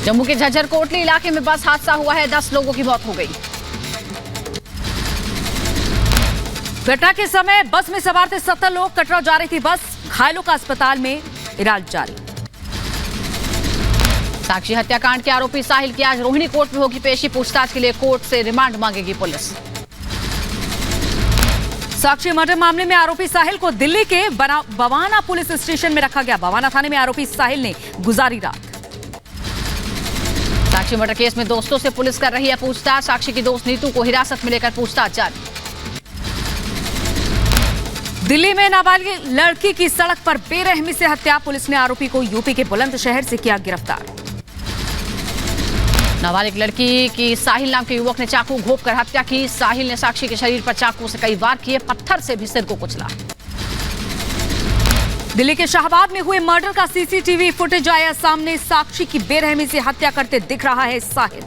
जम्मू के झज्जर कोटली इलाके में बस हादसा हुआ है, 10 लोगों की मौत हो गई। घटना के समय बस में सवार थे 70 लोग। कटरा जा रही थी बस, घायलों का अस्पताल में इलाज जारी। साक्षी हत्याकांड के आरोपी साहिल की आज रोहिणी कोर्ट में होगी पेशी। पूछताछ के लिए कोर्ट से रिमांड मांगेगी पुलिस। साक्षी मर्डर मामले में आरोपी साहिल को दिल्ली के बवाना पुलिस स्टेशन में रखा गया। बवाना थाने में आरोपी साहिल ने गुजारी रात। साक्षी मर्डर केस में दोस्तों से पुलिस कर रही है पूछताछ। साक्षी की दोस्त नीतू को हिरासत में लेकर पूछताछ जारी। दिल्ली में नाबालिग लड़की की सड़क पर बेरहमी से हत्या। पुलिस ने आरोपी को यूपी के बुलंदशहर से किया गिरफ्तार। नाबालिग लड़की की साहिल नाम के युवक ने चाकू घोंपकर हत्या की। साहिल ने साक्षी के शरीर पर चाकू से कई वार किए, पत्थर से भी सिर को कुचला। दिल्ली के शाहबाद में हुए मर्डर का सीसीटीवी फुटेज आया सामने। साक्षी की बेरहमी से हत्या करते दिख रहा है साहिल।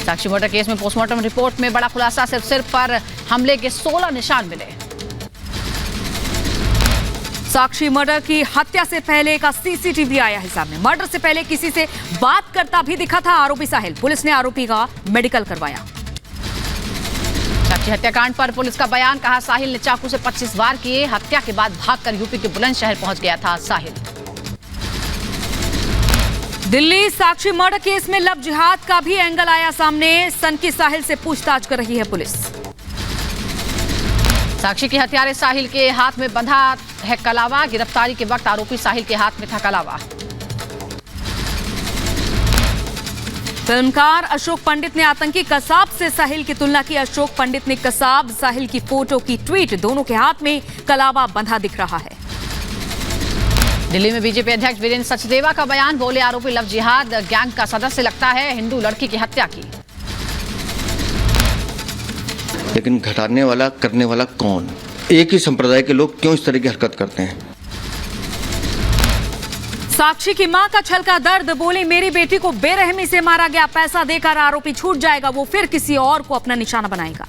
साक्षी मर्डर केस में पोस्टमार्टम रिपोर्ट में बड़ा खुलासा। सिर्फ सिर पर हमले के 16 निशान मिले। साक्षी मर्डर की हत्या से पहले का सीसीटीवी आया है सामने। मर्डर से पहले किसी से बात करता भी दिखा था आरोपी साहिल। पुलिस ने आरोपी का मेडिकल करवाया। साक्षी हत्याकांड पर पुलिस का बयान। कहा साहिल ने चाकू से 25 वार किए। हत्या के बाद भागकर यूपी के बुलंदशहर पहुंच गया था साहिल। दिल्ली साक्षी मर्डर केस में लव जिहाद का भी एंगल आया सामने। सनकी साहिल से पूछताछ कर रही है पुलिस। साक्षी की हत्यारे साहिल के हाथ में बंधा है कलावा। गिरफ्तारी के वक्त आरोपी साहिल के हाथ में था कलावा। फिल्मकार अशोक पंडित ने आतंकी कसाब से साहिल की तुलना की। अशोक पंडित ने कसाब साहिल की फोटो की ट्वीट। दोनों के हाथ में कलावा बंधा दिख रहा है। दिल्ली में बीजेपी अध्यक्ष वीरेंद्र सचदेवा का बयान। बोले आरोपी लव जिहाद गैंग का सदस्य लगता है, हिंदू लड़की की हत्या की। लेकिन घटाने वाला करने वाला कौन? एक ही संप्रदाय के लोग क्यों इस तरह की हरकत करते हैं? साक्षी की मां का छलका दर्द। बोली मेरी बेटी को बेरहमी से मारा गया, पैसा देकर आरोपी छूट जाएगा, वो फिर किसी और को अपना निशाना बनाएगा।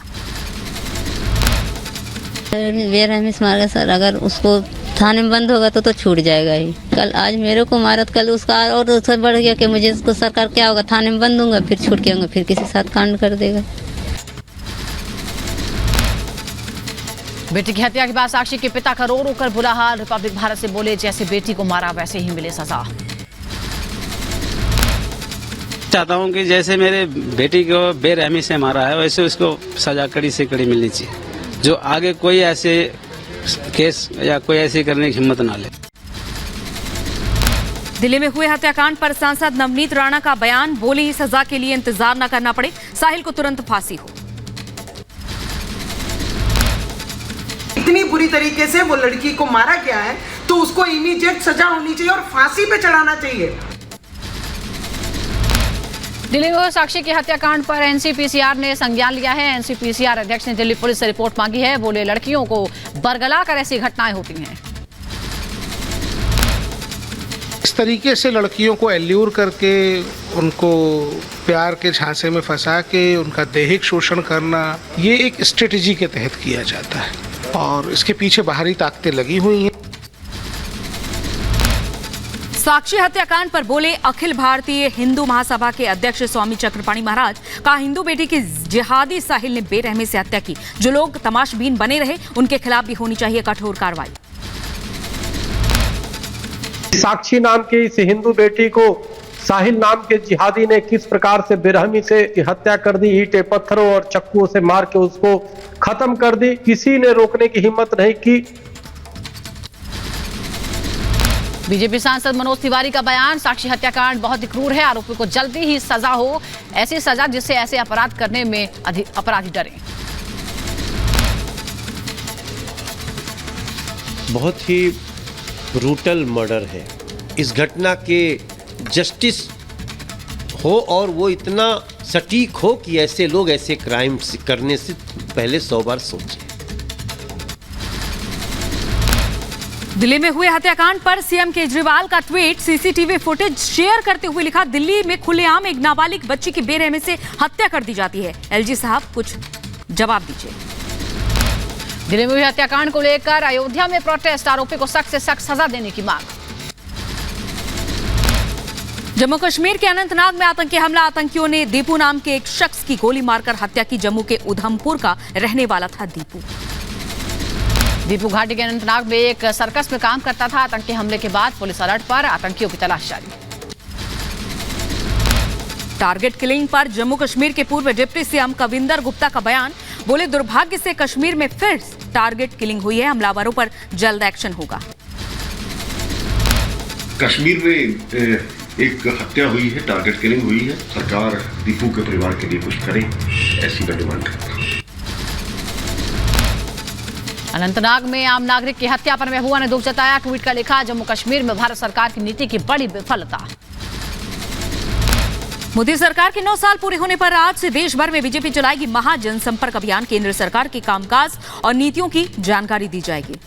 बेरहमी से मारा गया सर, अगर उसको थाने में बंद होगा तो छूट जाएगा ही। कल आज मेरे को मारत, कल उसका और उससे बढ़ गया कि मुझे इसको सरकार क्या होगा, थाने में बंद दूंगा, फिर छूट के आऊंगा, फिर किसी साथ कांड कर देगा। बेटी की हत्या के बाद साक्षी के पिता का रो रो कर बुरा हाल। रिपब्लिक भारत से बोले जैसे बेटी को मारा वैसे ही मिले सजा। चाहता हूं कि जैसे मेरे बेटी को बेरहमी से मारा है वैसे उसको सजा कड़ी से कड़ी मिलनी चाहिए। जो आगे कोई ऐसे केस या कोई ऐसी करने की हिम्मत ना ले। दिल्ली में हुए हत्याकांड पर सांसद नवनीत राणा का बयान। बोली सजा के लिए इंतजार न करना पड़े, साहिल को तुरंत फांसी हो। इतनी बुरी तरीके से वो लड़की को मारा गया है तो उसको इमीडिएट सजा होनी चाहिए और फांसी पे चढ़ाना चाहिए। दिल्ली में साक्षी की हत्याकांड पर एनसीपीसीआर ने संज्ञान लिया है। एनसीपीसीआर अध्यक्ष ने दिल्ली पुलिस से रिपोर्ट मांगी है। बोले लड़कियों को बरगला कर ऐसी घटनाएं होती हैं। इस तरीके से लड़कियों को एल्यूर करके उनको प्यार के झांसे में फंसा के उनका दैहिक शोषण करना, ये एक स्ट्रेटेजी के तहत किया जाता है और इसके पीछे बाहरी ताकतें लगी हुई हैं। साक्षी हत्याकांड पर बोले अखिल भारतीय हिंदू महासभा के अध्यक्ष स्वामी चक्रपाणी महाराज। कहा हिंदू बेटी की जिहादी साहिल ने बेरहमी से हत्या की। जो लोग तमाशबीन बने रहे उनके खिलाफ भी होनी चाहिए कठोर कार्रवाई। साक्षी नाम की इस हिंदू बेटी को साहिल नाम के जिहादी ने किस प्रकार से बेरहमी से हत्या कर दी। ईंटें पत्थरों और चक्कुओं से मार के उसको खत्म कर दी। किसी ने रोकने की हिम्मत नहीं की। बीजेपी सांसद मनोज तिवारी का बयान। साक्षी हत्याकांड बहुत ही क्रूर है, आरोपी को जल्दी ही सजा हो, ऐसी सजा जिससे ऐसे अपराध करने में अपराधी डरे। बहुत ही ब्रूटल मर्डर है। इस घटना के जस्टिस हो और वो इतना सटीक हो कि ऐसे लोग ऐसे क्राइम करने से पहले 100 बार सोचें। दिल्ली में हुए हत्याकांड पर सीएम केजरीवाल का ट्वीट। सीसीटीवी फुटेज शेयर करते हुए लिखा दिल्ली में खुलेआम एक नाबालिग बच्ची की बेरहमी से हत्या कर दी जाती है। एलजी साहब कुछ जवाब दीजिए। दिल्ली में हुए हत्याकांड को लेकर अयोध्या में प्रोटेस्ट। आरोपी को सख्त से सख्त सजा देने की मांग। जम्मू कश्मीर के अनंतनाग में आतंकी हमला। आतंकियों ने दीपू नाम के एक शख्स की गोली मारकर हत्या की। जम्मू के उधमपुर का रहने वाला था दीपू घाटी के अनंतनाग में एक सर्कस में काम करता था। आतंकी हमले के बाद पुलिस अलर्ट पर, आतंकियों की तलाश जारी। टारगेट किलिंग पर जम्मू कश्मीर के पूर्व डिप्टी सीएम कविंदर गुप्ता का बयान। बोले, दुर्भाग्य से कश्मीर में फिर टारगेट किलिंग हुई है, हमलावरों पर जल्द एक्शन होगा। कश्मीर में एक हत्या हुई है, टारगेट किलिंग हुई है। सरकार दीपू के परिवार के लिए कुछ करे, ऐसी मैं डिमांड करता हूं। अनंतनाग में आम नागरिक की हत्या पर महबूबा ने दुख जताया। ट्वीट कर लिखा, जम्मू कश्मीर में भारत सरकार की नीति की बड़ी विफलता। मोदी सरकार के 9 साल पूरे होने पर आज से देश भर में बीजेपी चलाएगी महाजनसंपर्क अभियान। केंद्र सरकार के कामकाज और नीतियों की जानकारी दी जाएगी।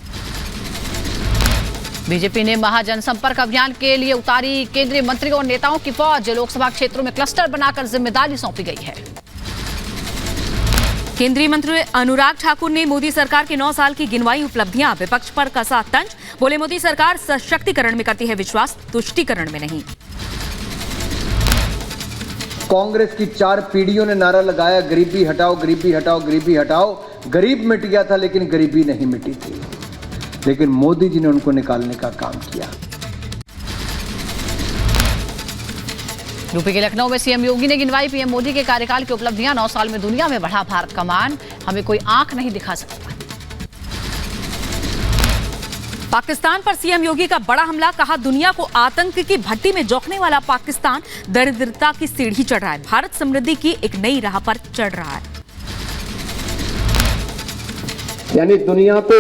बीजेपी ने महाजनसंपर्क अभियान के लिए उतारी केंद्रीय मंत्रियों और नेताओं की फौज। लोकसभा क्षेत्रों में क्लस्टर बनाकर जिम्मेदारी सौंपी गई है। केंद्रीय मंत्री अनुराग ठाकुर ने मोदी सरकार के 9 साल की गिनवाई उपलब्धियां। विपक्ष पर कसा तंज। बोले, मोदी सरकार सशक्तिकरण में करती है विश्वास, तुष्टीकरण में नहीं। कांग्रेस की 4 पीढ़ियों ने नारा लगाया, गरीबी हटाओ, गरीबी हटाओ, गरीबी हटाओ। गरीब मिट गया था लेकिन गरीबी नहीं मिटी थी। लेकिन मोदी जी ने उनको निकालने का काम किया। यूपी के लखनऊ में सीएम योगी ने गिनवाई पीएम मोदी के कार्यकाल की उपलब्धियां। 9 साल में दुनिया में बढ़ा भारत का मान, हमें कोई आंख नहीं दिखा सकता। पाकिस्तान पर सीएम योगी का बड़ा हमला। कहा, दुनिया को आतंक की भट्टी में झोंकने वाला पाकिस्तान दरिद्रता की सीढ़ी चढ़ रहा है। भारत समृद्धि की एक नई राह पर चढ़ रहा है। यानी दुनिया को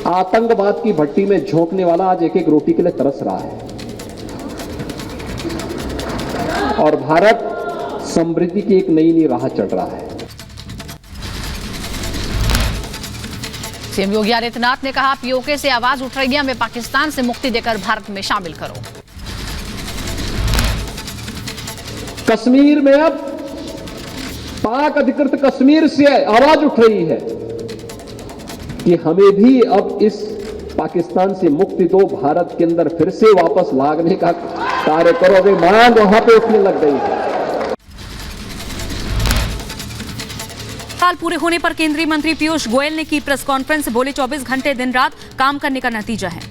आतंकवाद की भट्टी में झोंकने वाला आज एक एक रोटी के लिए तरस रहा है और भारत समृद्धि की एक नई राह चढ़ रहा है। सीएम योगी आदित्यनाथ ने कहा, पीओके से आवाज उठ रही है, हमें पाकिस्तान से मुक्ति देकर भारत में शामिल करो। कश्मीर में अब पाक अधिकृत कश्मीर से आवाज उठ रही है कि हमें भी अब इस पाकिस्तान से मुक्ति दो, भारत के अंदर फिर से वापस लागने का कार्य करो। अभी मांग वहां पे उठने लग गई है। साल पूरे होने पर केंद्रीय मंत्री पीयूष गोयल ने की प्रेस कॉन्फ्रेंस। बोले, 24 घंटे दिन रात काम करने का नतीजा है।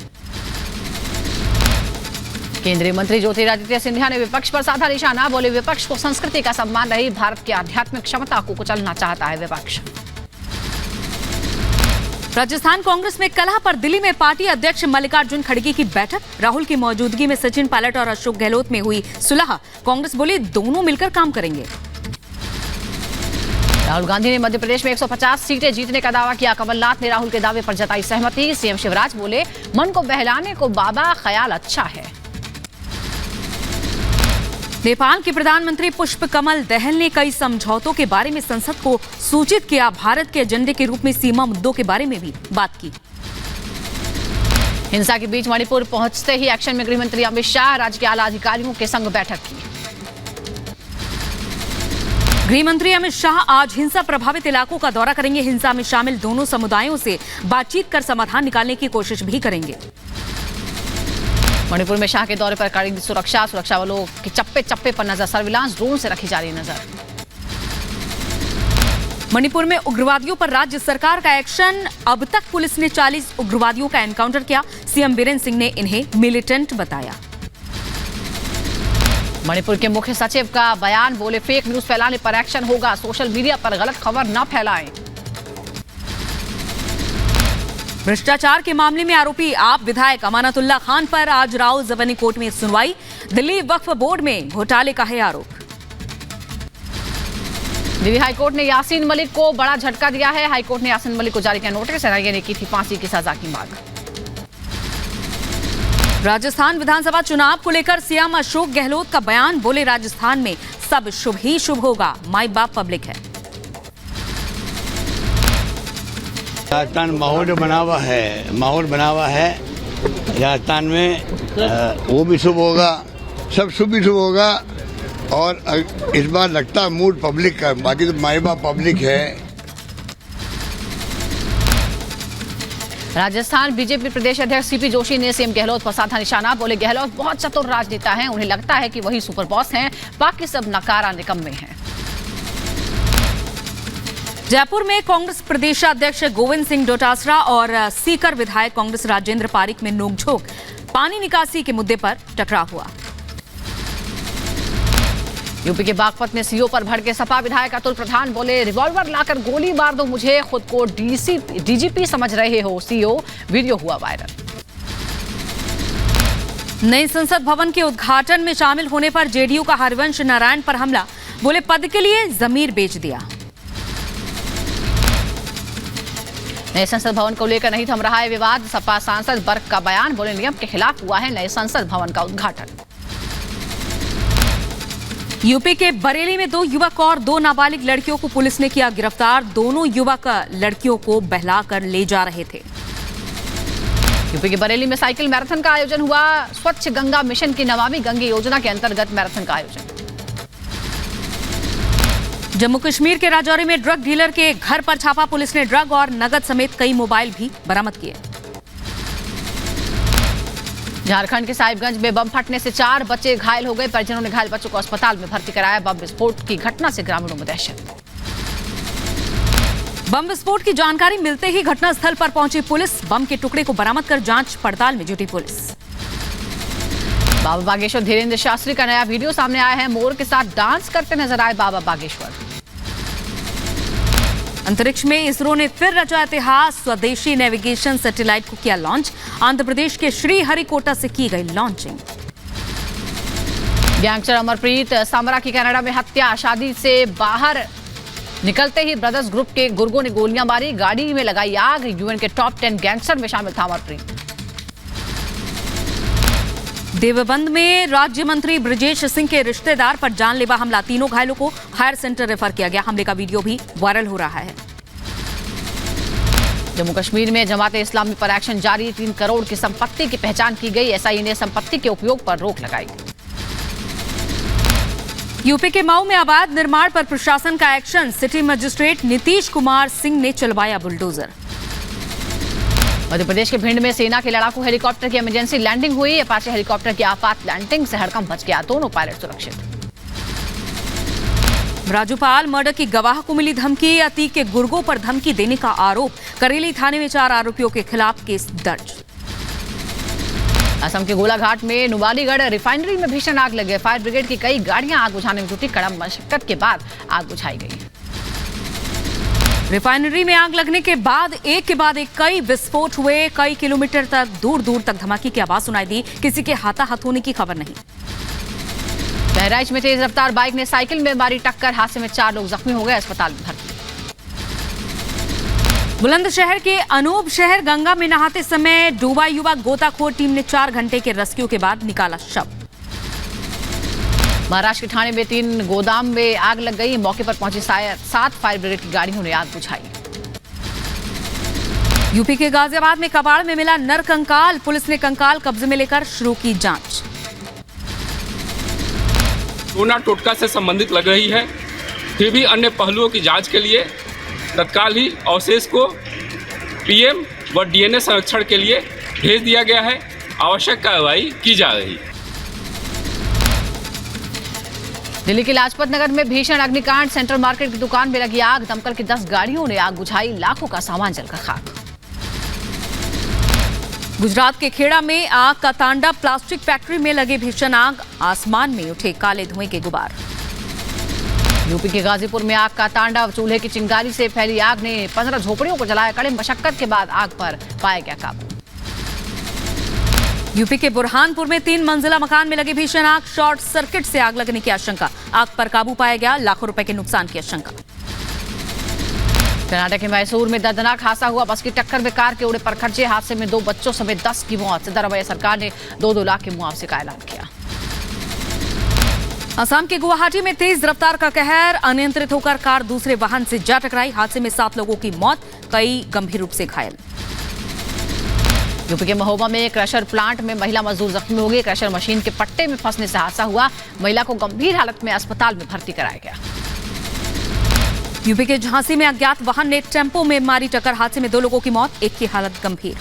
केंद्रीय मंत्री ज्योतिरादित्य सिंधिया ने विपक्ष पर साधा निशाना। बोले, विपक्ष को संस्कृति का सम्मान नहीं, भारत की आध्यात्मिक क्षमता को कुचलना चाहता है विपक्ष। राजस्थान कांग्रेस में कलह पर दिल्ली में पार्टी अध्यक्ष मल्लिकार्जुन खड़गे की बैठक। राहुल की मौजूदगी में सचिन पायलट और अशोक गहलोत में हुई सुलह। कांग्रेस बोली, दोनों मिलकर काम करेंगे। राहुल गांधी ने मध्य प्रदेश में 150 सीटें जीतने का दावा किया। कमलनाथ ने राहुल के दावे पर जताई सहमति। सीएम शिवराज बोले, मन को बहलाने को बाबा ख्याल अच्छा है। नेपाल के प्रधानमंत्री पुष्प कमल दहल ने कई समझौतों के बारे में संसद को सूचित किया। भारत के एजेंडे के रूप में सीमा मुद्दों के बारे में भी बात की। हिंसा के बीच मणिपुर पहुंचते ही एक्शन में गृहमंत्री अमित शाह राज्य के आला अधिकारियों के संग बैठक की। गृहमंत्री अमित शाह आज हिंसा प्रभावित इलाकों का दौरा करेंगे। हिंसा में शामिल दोनों समुदायों से बातचीत कर समाधान निकालने की कोशिश भी करेंगे। मणिपुर में शाह के दौरे पर कड़ी सुरक्षा वालों के चप्पे चप्पे पर नजर। सर्विलांस ड्रोन से रखी जा रही नजर। मणिपुर में उग्रवादियों पर राज्य सरकार का एक्शन। अब तक पुलिस ने 40 उग्रवादियों का एनकाउंटर किया। सीएम बीरेन्द्र सिंह ने इन्हें मिलिटेंट बताया। मणिपुर के मुख्य सचिव का बयान। बोले, फेक न्यूज फैलाने पर एक्शन होगा, सोशल मीडिया पर गलत खबर न फैलाएं। भ्रष्टाचार के मामले में आरोपी आप विधायक अमानतुल्लाह खान पर आज राउल जबनी कोर्ट में सुनवाई। दिल्ली वक्फ बोर्ड में घोटाले का है आरोप। दिल्ली हाईकोर्ट ने यासीन मलिक को बड़ा झटका दिया है। हाईकोर्ट ने यासीन मलिक को जारी किया नोटिस। एनआईए ने की थी फांसी की सजा की मांग। राजस्थान विधानसभा चुनाव को लेकर सीएम अशोक गहलोत का बयान। बोले, राजस्थान में सब शुभ ही शुभ होगा, माई बाप पब्लिक है। राजस्थान माहौल बना हुआ है राजस्थान में, वो भी शुभ होगा, सब शुभ ही शुभ होगा। और इस बार लगता है मूड पब्लिक का, बाकी तो माई बाप पब्लिक है। राजस्थान बीजेपी प्रदेश अध्यक्ष सीपी जोशी ने सीएम गहलोत पर साधा निशाना। बोले गहलोत बहुत चतुर राजनेता हैं, उन्हें लगता है कि वही सुपर बॉस हैं, बाकी सब नकारा निकम्मे हैं। जयपुर में कांग्रेस प्रदेशाध्यक्ष गोविंद सिंह डोटासरा और सीकर विधायक कांग्रेस राजेंद्र पारिक में नोकझोंक, पानी निकासी के मुद्दे पर टकराव हुआ। यूपी के बागपत में सीओ पर भड़के सपा विधायक अतुल प्रधान। बोले रिवॉल्वर लाकर गोली मार दो मुझे, खुद को डीजीपी समझ रहे हो सीओ, वीडियो हुआ वायरल। नए संसद भवन के उद्घाटन में शामिल होने पर जेडीयू का हरिवंश नारायण पर हमला। बोले पद के लिए जमीर बेच दिया। नए संसद भवन को लेकर नहीं थम रहा है विवाद। सपा सांसद बर्क का बयान। बोले नियम के खिलाफ हुआ है नए संसद भवन का उद्घाटन। यूपी के बरेली में 2 युवक और 2 नाबालिग लड़कियों को पुलिस ने किया गिरफ्तार। दोनों युवक लड़कियों को बहलाकर ले जा रहे थे। यूपी के बरेली में साइकिल मैराथन का आयोजन हुआ। स्वच्छ गंगा मिशन की नमामि गंगे योजना के अंतर्गत मैराथन का आयोजन। जम्मू कश्मीर के राजौरी में ड्रग डीलर के घर पर छापा। पुलिस ने ड्रग और नगद समेत कई मोबाइल भी बरामद किए। झारखंड के साहिबगंज में बम फटने से 4 बच्चे घायल हो गए। परिजनों ने घायल बच्चों को अस्पताल में भर्ती कराया। बम विस्फोट की घटना से ग्रामीणों में दहशत। बम विस्फोट की जानकारी मिलते ही घटनास्थल पर पहुंची पुलिस। बम के टुकड़े को बरामद कर जांच पड़ताल में जुटी पुलिस। बाबा बागेश्वर धीरेन्द्र शास्त्री का नया वीडियो सामने आया है। मोर के साथ डांस करते नजर आए बाबा बागेश्वर। अंतरिक्ष में इसरो ने फिर रचा इतिहास। स्वदेशी नेविगेशन सैटेलाइट को किया लॉन्च। आंध्र प्रदेश के श्रीहरिकोटा से की गई लॉन्चिंग। गैंगस्टर अमरप्रीत सामरा की कनाडा में हत्या। शादी से बाहर निकलते ही ब्रदर्स ग्रुप के गुर्गों ने गोलियां मारी। गाड़ी में लगाई आग। यूएन के टॉप 10 गैंगस्टर में शामिल था अमरप्रीत। देवबंद में राज्य मंत्री ब्रजेश सिंह के रिश्तेदार पर जानलेवा हमला। तीनों घायलों को हायर सेंटर रेफर किया गया। हमले का वीडियो भी वायरल हो रहा है। जम्मू कश्मीर में जमाते इस्लामी पर एक्शन जारी। 3 करोड़ की संपत्ति की पहचान की गई। एसआई ने संपत्ति के उपयोग पर रोक लगाई। यूपी के मऊ में अवैध निर्माण पर प्रशासन का action. City magistrate Nitish Kumar Singh ने चलवाया बुलडोजर। मध्य प्रदेश के भिंड में सेना के लड़ाकू हेलीकॉप्टर की इमरजेंसी लैंडिंग हुई। अपाचे हेलीकॉप्टर की आपात लैंडिंग से हड़कंप मच गया। दोनों पायलट सुरक्षित। राज्यपाल मर्डर की गवाह को मिली धमकी। अतीक के गुर्गों पर धमकी देने का आरोप। करेली थाने में 4 आरोपियों के खिलाफ केस दर्ज। असम के गोलाघाट में नुमालीगढ़ रिफाइनरी में भीषण आग लगी। फायर ब्रिगेड की कई गाड़ियां आग बुझाने में जुटी। कड़म मशक्कत के बाद आग बुझाई गई। रिफाइनरी में आग लगने के बाद एक के बाद एक कई विस्फोट हुए। कई किलोमीटर तक दूर दूर तक धमाके की आवाज सुनाई दी। किसी के हाथाहाथ होने की खबर नहीं। बहराइच में तेज रफ्तार बाइक ने साइकिल में मारी टक्कर। हादसे में 4 लोग जख्मी हो गए, अस्पताल में भर्ती। बुलंदशहर के अनूप शहर गंगा में नहाते समय डूबा युवक। गोताखोर टीम ने 4 घंटे के रेस्क्यू के बाद निकाला शव। महाराष्ट्र के ठाणे में 3 गोदाम में आग लग गई। मौके पर पहुंची 7 फायर ब्रिगेड की गाड़ियों ने आग बुझाई। यूपी के गाजियाबाद में कबाड़ में मिला नर कंकाल। पुलिस ने कंकाल कब्जे में लेकर शुरू की जांच। टोना टोटका से संबंधित लग रही है। फिर भी अन्य पहलुओं की जांच के लिए तत्काल ही अवशेष को पीएम व डीएनए संरक्षण के लिए भेज दिया गया है। आवश्यक कार्रवाई की जा रही है। दिल्ली के लाजपत नगर में भीषण अग्निकांड। सेंट्रल मार्केट की दुकान में लगी आग। दमकल की 10 गाड़ियों ने आग बुझाई। लाखों का सामान जलकर खाक। गुजरात के खेड़ा में आग का तांडव। प्लास्टिक फैक्ट्री में लगे भीषण आग। आसमान में उठे काले धुएं के गुबार। यूपी के गाजीपुर में आग का तांडव। चूल्हे की चिंगारी से फैली आग ने 15 झोपड़ियों को जलाया। कड़े मशक्कत के बाद आग पर पाया गया काबू। यूपी के बुरहानपुर में 3 मंजिला मकान में लगी भीषण आग। शॉर्ट सर्किट से आग लगने की आशंका। आग पर काबू पाया गया। लाखों रुपए के नुकसान की आशंका। कर्नाटक के मैसूर में दर्दनाक हादसा हुआ। बस की टक्कर में कार के उड़े पर खर्चे। हादसे में 2 बच्चों समेत 10 की मौत। सिद्धारमैया सरकार ने 2-2 लाख के मुआवजे का ऐलान किया। असम के गुवाहाटी में तेज रफ्तार का कहर। अनियंत्रित होकर कार दूसरे वाहन से जा टकराई। हादसे में 7 लोगों की मौत, कई गंभीर रूप से घायल। यूपी के महोबा में क्रशर प्लांट में महिला मजदूर जख्मी हो गई। क्रशर मशीन के पट्टे में फंसने से हादसा हुआ। महिला को गंभीर हालत में अस्पताल में भर्ती कराया गया। यूपी के झांसी में अज्ञात वाहन ने टेम्पो में मारी टक्कर। हादसे में 2 लोगों की मौत, एक की हालत गंभीर।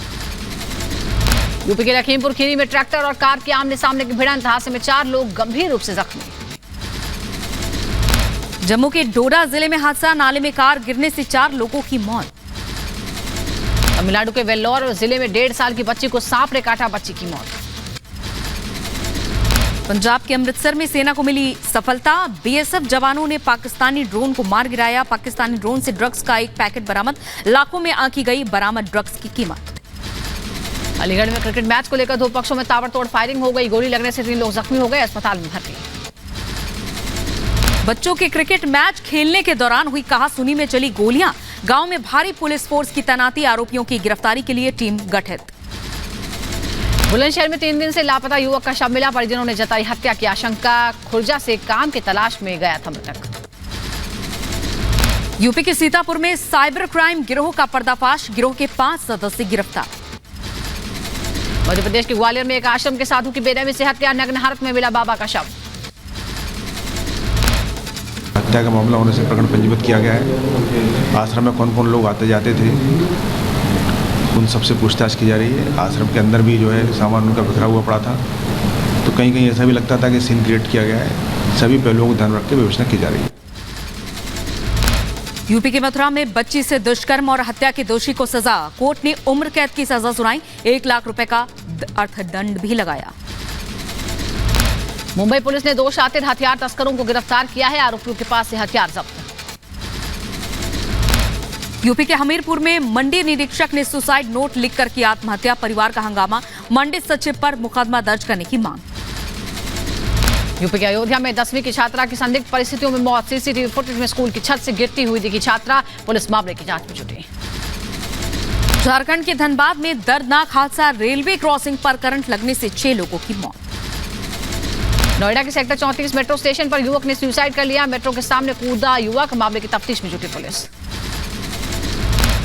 यूपी के लखीमपुर खीरी में ट्रैक्टर और कार के आमने सामने की भिड़ंत, हादसे में 4 लोग गंभीर रूप से जख्मी। जम्मू के डोडा जिले में हादसा, नाले में कार गिरने से 4 लोगों की मौत। तमिलनाडु के वेल्लोर जिले में 1.5 साल की बच्ची को सांप ने काटा, बच्ची की मौत। पंजाब के अमृतसर में सेना को मिली सफलता, बीएसएफ जवानों ने पाकिस्तानी ड्रोन को मार गिराया। पाकिस्तानी ड्रोन से ड्रग्स का एक पैकेट बरामद, लाखों में आंकी गई बरामद ड्रग्स की कीमत। अलीगढ़ में क्रिकेट मैच को लेकर 2 पक्षों में ताबड़तोड़ फायरिंग हो गई, गोली लगने से 3 लोग जख्मी हो गए, अस्पताल में भर्ती। बच्चों के क्रिकेट मैच खेलने के दौरान हुई कहासुनी में चली गोलियां, गांव में भारी पुलिस फोर्स की तैनाती, आरोपियों की गिरफ्तारी के लिए टीम गठित। बुलंदशहर में 3 दिन से लापता युवक का शव मिला, परिजनों ने जताई हत्या की आशंका, खुर्जा से काम की तलाश में गया था मृतक। यूपी के सीतापुर में साइबर क्राइम गिरोह का पर्दाफाश, गिरोह के 5 सदस्य गिरफ्तार। मध्य प्रदेश के ग्वालियर में एक आश्रम के साधु की बेरहमी से हत्या, नग्न हालत में मिला बाबा का शव। हत्या का मामला होने से प्रकरण पंजीबद्ध किया गया है। आश्रम में कौन कौन लोग आते जाते थे उन सबसे पूछताछ की जा रही है। आश्रम के अंदर भी जो है सामान उनका बिखरा हुआ पड़ा था, तो कहीं कहीं ऐसा भी लगता था कि सीन क्रिएट किया गया है। सभी पहलुओं को ध्यान रख के विवेचना की जा रही है। यूपी के मथुरा में बच्ची से दुष्कर्म और हत्या के दोषी को सजा, कोर्ट ने उम्र कैद की सजा सुनाई, 1 लाख रुपए का अर्थदंड भी लगाया। मुंबई पुलिस ने 2 शातिर हथियार तस्करों को गिरफ्तार किया है, आरोपियों के पास से हथियार जब्त। यूपी के हमीरपुर में मंडी निरीक्षक ने सुसाइड नोट लिखकर की आत्महत्या, परिवार का हंगामा, मंडी सचिव पर मुकदमा दर्ज करने की मांग। यूपी के अयोध्या में 10वीं की छात्रा की संदिग्ध परिस्थितियों में मौत, सीसीटीवी फुटेज में स्कूल की छत से गिरती हुई दिखी छात्रा, पुलिस मामले की जांच में जुटी। झारखंड के धनबाद में दर्दनाक हादसा, रेलवे क्रॉसिंग पर करंट लगने से 6 लोगों की मौत। नोएडा के सेक्टर 34 मेट्रो स्टेशन पर युवक ने सुसाइड कर लिया, मेट्रो के सामने कूदा युवक, मामले की तफ्तीश में जुटी पुलिस।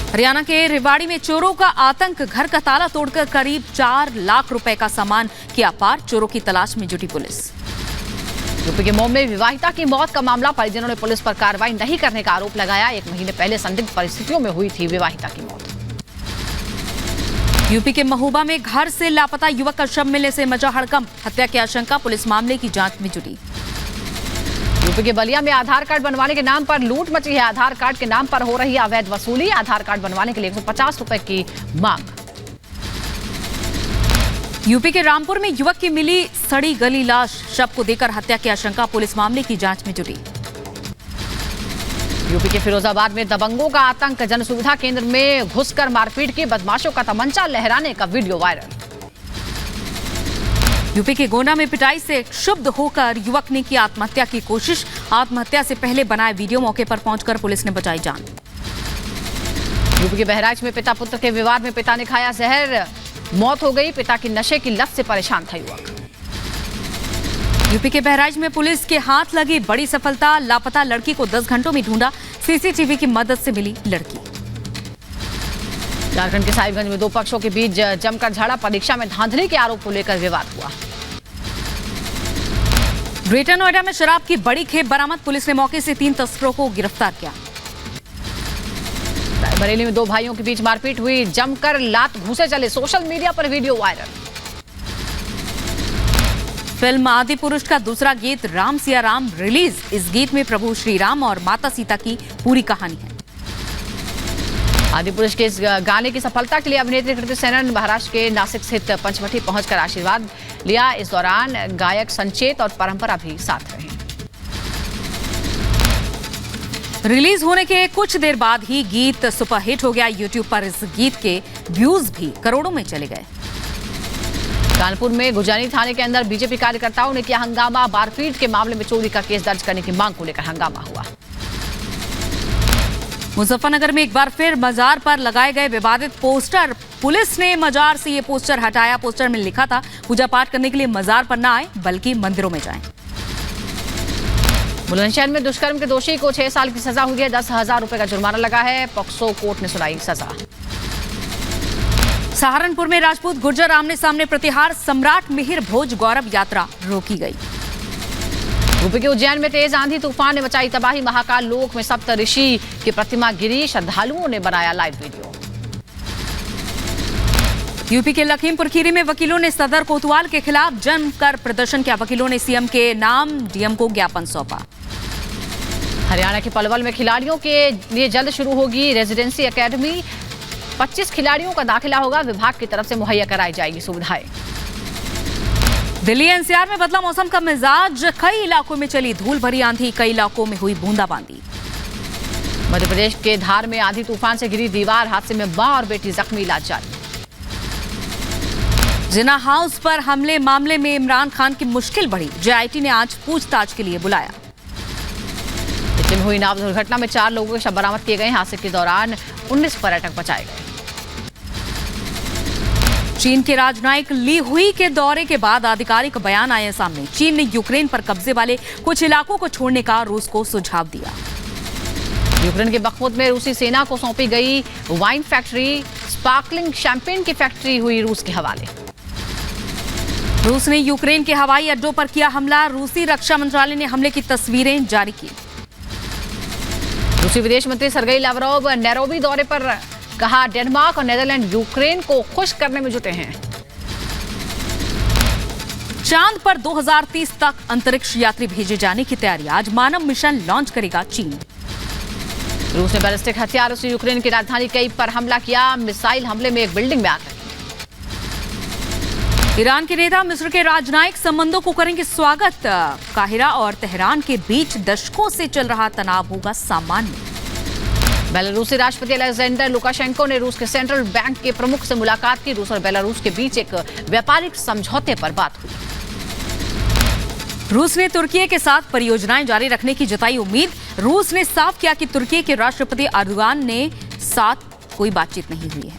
हरियाणा के रेवाड़ी में चोरों का आतंक, घर का ताला तोड़कर करीब 4 लाख रुपए का सामान किया पार, चोरों की तलाश में जुटी पुलिस। यूपी के मऊ में विवाहिता की मौत का मामला, परिजनों ने पुलिस पर कार्रवाई नहीं करने का आरोप लगाया, 1 महीने पहले संदिग्ध परिस्थितियों में हुई थी विवाहिता की मौत। यूपी के महोबा में घर से लापता युवक का शव मिलने से मचा हड़कंप, हत्या की आशंका, पुलिस मामले की जांच में जुटी। यूपी के बलिया में आधार कार्ड बनवाने के नाम पर लूट मची है, आधार कार्ड के नाम पर हो रही अवैध वसूली, आधार कार्ड बनवाने के लिए 150 रुपए की मांग। यूपी के रामपुर में युवक की मिली सड़ी गली लाश, शव को देकर हत्या की आशंका, पुलिस मामले की जांच में जुटी। यूपी के फिरोजाबाद में दबंगों का आतंक, जनसुविधा केंद्र में घुसकर मारपीट की, बदमाशों का तमंचा लहराने का वीडियो वायरल। यूपी के गोंडा में पिटाई से क्षुब्ध होकर युवक ने की आत्महत्या की कोशिश, आत्महत्या से पहले बनाए वीडियो, मौके पर पहुंचकर पुलिस ने बचाई जान। यूपी के बहराइच में पिता पुत्र के विवाद में पिता ने खाया जहर, मौत हो गई, पिता की नशे की लत से परेशान था युवक। यूपी के बहराइच में पुलिस के हाथ लगी बड़ी सफलता, लापता लड़की को 10 घंटों में ढूंढा, सीसीटीवी की मदद से मिली लड़की। झारखंड के साहिबगंज में 2 पक्षों के बीच जमकर झड़प, परीक्षा में धांधली के आरोप को लेकर विवाद हुआ। ग्रेटर नोएडा में शराब की बड़ी खेप बरामद, पुलिस ने मौके से 3 तस्करों को गिरफ्तार किया। बरेली में 2 भाइयों के बीच मारपीट हुई, जमकर लात घूंसे चले, सोशल मीडिया पर वीडियो वायरल। फिल्म आदि पुरुष का दूसरा गीत राम सिया राम रिलीज, इस गीत में प्रभु श्री राम और माता सीता की पूरी कहानी है। आदि पुरुष के इस गाने की सफलता के लिए अभिनेत्री कृति सेनन महाराष्ट्र के नासिक स्थित पंचवटी पहुंचकर आशीर्वाद लिया, इस दौरान गायक संचेत और परंपरा भी साथ रहे। रिलीज होने के कुछ देर बाद ही गीत सुपरहिट हो गया, यूट्यूब पर इस गीत के व्यूज भी करोड़ों में चले गए। कानपुर में गुजानी थाने के अंदर बीजेपी कार्यकर्ताओं ने किया हंगामा, मारपीट के मामले में चोरी का केस दर्ज करने की मांग को लेकर हंगामा हुआ। मुजफ्फरनगर में एक बार फिर मजार पर लगाए गए विवादित पोस्टर, पुलिस ने मजार से ये पोस्टर हटाया, पोस्टर में लिखा था पूजा पाठ करने के लिए मजार पर न आए बल्कि मंदिरों में जाएं। बुलंदशहर में दुष्कर्म के दोषी को 6 साल की सजा हुई है, 10,000 रुपए का जुर्माना लगा है, पॉक्सो कोर्ट ने सुनाई सजा। सहारनपुर में राजपूत गुर्जर आमने सामने प्रतिहार, सम्राट मिहिर भोज गौरव यात्रा रोकी गई। यूपी के उज्जैन में तेज आंधी तूफान ने मचाई तबाही। महाकाल लोक में सप्तऋषि की प्रतिमा गिरी, श्रद्धालुओं ने बनाया लाइव वीडियो। यूपी के लखीमपुर खीरी में वकीलों ने सदर कोतवाल के खिलाफ जमकर प्रदर्शन किया। वकीलों ने सीएम के नाम डीएम को ज्ञापन सौंपा। हरियाणा के पलवल में खिलाड़ियों के लिए जल्द शुरू होगी रेजिडेंसी एकेडमी। 25 खिलाड़ियों का दाखिला होगा। विभाग की तरफ से मुहैया कराई जाएगी सुविधाएं। दिल्ली एनसीआर में बदला मौसम का मिजाज। कई इलाकों में चली धूल भरी आंधी, कई इलाकों में हुई बूंदाबांदी। मध्य प्रदेश के धार में आंधी तूफान से गिरी दीवार, हादसे में मां और बेटी जख्मी, इलाज जारी। जिन्ना हाउस पर हमले मामले में इमरान खान की मुश्किल बढ़ी। जेआईटी ने आज पूछताछ के लिए बुलाया। दिल्ली में हुई नाव दुर्घटना में 4 लोगों के शव बरामद किए गए। हादसे के दौरान 19 पर्यटक बचाए गए। चीन के राजनयिक ली हुई के दौरे के बाद आधिकारिक बयान आए सामने। चीन ने यूक्रेन पर कब्जे वाले कुछ इलाकों को छोड़ने का रूस को सुझाव दिया। यूक्रेन के बखमुत में रूसी सेना को सौंपी गई वाइन फैक्ट्री। स्पार्कलिंग शैंपेन की फैक्ट्री हुई रूस के हवाले। रूस ने यूक्रेन के हवाई अड्डों पर किया हमला। रूसी रक्षा मंत्रालय ने हमले की तस्वीरें जारी की। रूसी विदेश मंत्री सर्गेई लावरोव नैरोबी दौरे पर कहा, डेनमार्क और नेदरलैंड यूक्रेन को खुश करने में जुटे हैं। चांद पर 2030 तक अंतरिक्ष यात्री भेजे जाने की tayari। आज मानव मिशन लॉन्च करेगा चीन। रूस ने बैलिस्टिक हथियारों से यूक्रेन की राजधानी कीव पर हमला किया। मिसाइल हमले में एक बिल्डिंग में आग लगी। ईरान के नेता मिस्र के राजनयिक संबंधों को करेंगे स्वागत। काहिरा और तेहरान के बीच दशकों से चल रहा तनाव होगा सामान्य। बेलारूसी राष्ट्रपति अलेक्जेंडर लुकाशेंको ने रूस के सेंट्रल बैंक के प्रमुख से मुलाकात की। रूस और बेलारूस के बीच एक व्यापारिक समझौते पर बात हुई। रूस ने तुर्की के साथ परियोजनाएं जारी रखने की जताई उम्मीद। रूस ने साफ किया कि तुर्की के राष्ट्रपति एर्दोगान ने साथ कोई बातचीत नहीं हुई है।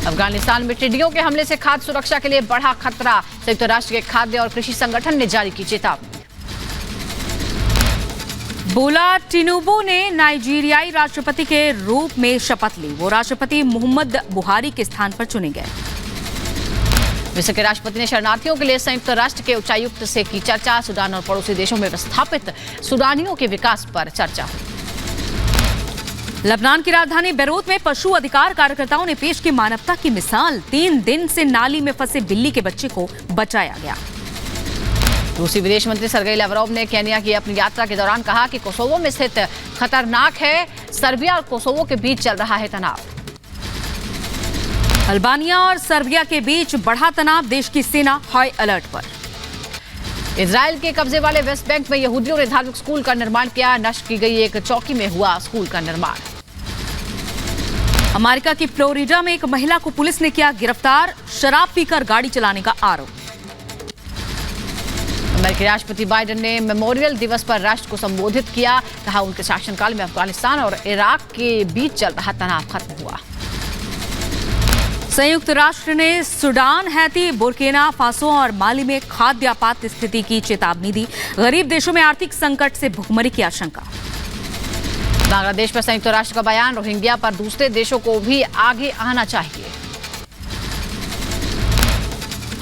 अफगानिस्तान में टिड्डियों के हमले से खाद्य सुरक्षा के लिए बढ़ा खतरा। संयुक्त राष्ट्र के खाद्य और कृषि संगठन ने जारी की चेतावनी। बोला टिनुबू ने नाइजीरियाई राष्ट्रपति के रूप में शपथ ली। वो राष्ट्रपति मोहम्मद बुहारी के स्थान पर चुने गए। मिस्र के राष्ट्रपति ने शरणार्थियों के लिए संयुक्त राष्ट्र के उच्चायुक्त से की चर्चा। सूडान और पड़ोसी देशों में विस्थापित सूडानियों के विकास पर चर्चा हुई। लबनान की राजधानी बेरूत में पशु अधिकार कार्यकर्ताओं ने पेश की मानवता की मिसाल। 3 दिन से नाली में फंसे बिल्ली के बच्चे को बचाया गया। रूसी विदेश मंत्री सर्गेई लावरोव ने केन्या की अपनी यात्रा के दौरान कहा कि कोसोवो में स्थित खतरनाक है। सर्बिया और कोसोवो के बीच चल रहा है तनाव। अल्बानिया और सर्बिया के बीच बढ़ा तनाव। देश की सेना हाई अलर्ट पर। इजराइल के कब्जे वाले वेस्ट बैंक में यहूदियों ने धार्मिक स्कूल का निर्माण किया। नष्ट की गई एक चौकी में हुआ स्कूल का निर्माण। अमेरिका की फ्लोरिडा में एक महिला को पुलिस ने किया गिरफ्तार। शराब पीकर गाड़ी चलाने का आरोप। अमेरिकी राष्ट्रपति बाइडेन ने मेमोरियल दिवस पर राष्ट्र को संबोधित किया। कहा, उनके शासनकाल में अफगानिस्तान और इराक के बीच चल रहा तनाव खत्म हुआ। संयुक्त राष्ट्र ने सूडान, हैती, बुर्किना फासो और माली में खाद्य आपात स्थिति की चेतावनी दी। गरीब देशों में आर्थिक संकट से भुखमरी की आशंका। बांग्लादेश पर संयुक्त राष्ट्र का बयान। रोहिंग्या पर दूसरे देशों को भी आगे आना चाहिए।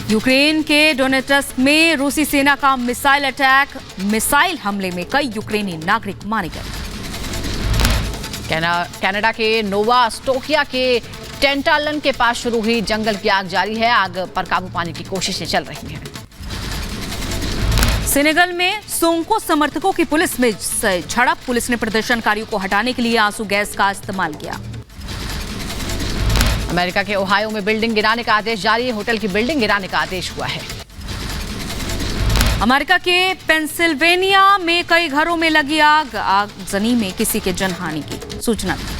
यूक्रेन के डोनेट्स्क में रूसी सेना का मिसाइल अटैक। मिसाइल हमले में कई यूक्रेनी नागरिक मारे गए। कनाडा के नोवा स्कोटिया के टेंटालन के पास शुरू हुई जंगल की आग जारी है। आग पर काबू पाने की कोशिशें चल रही हैं। सेनेगल में सोंको समर्थकों की पुलिस में झड़प। पुलिस ने प्रदर्शनकारियों को हटाने के लिए आंसू गैस का इस्तेमाल किया। अमेरिका के ओहायो में बिल्डिंग गिराने का आदेश जारी है। होटल की बिल्डिंग गिराने का आदेश हुआ है। अमेरिका के पेंसिल्वेनिया में कई घरों में लगी आग। आगजनी में किसी के जनहानि की सूचना थी।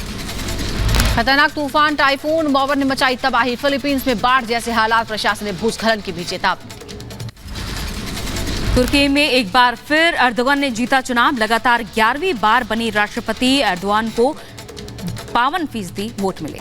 खतरनाक तूफान टाइफून मॉवर ने मचाई तबाही। फिलीपींस में बाढ़ जैसे हालात। प्रशासन ने भूस्खलन की भी चेतावनी दी। तुर्की में एक बार फिर एर्दोगान ने जीता चुनाव। लगातार 11वीं बार बनी राष्ट्रपति एर्दोगान को 52% वोट मिले।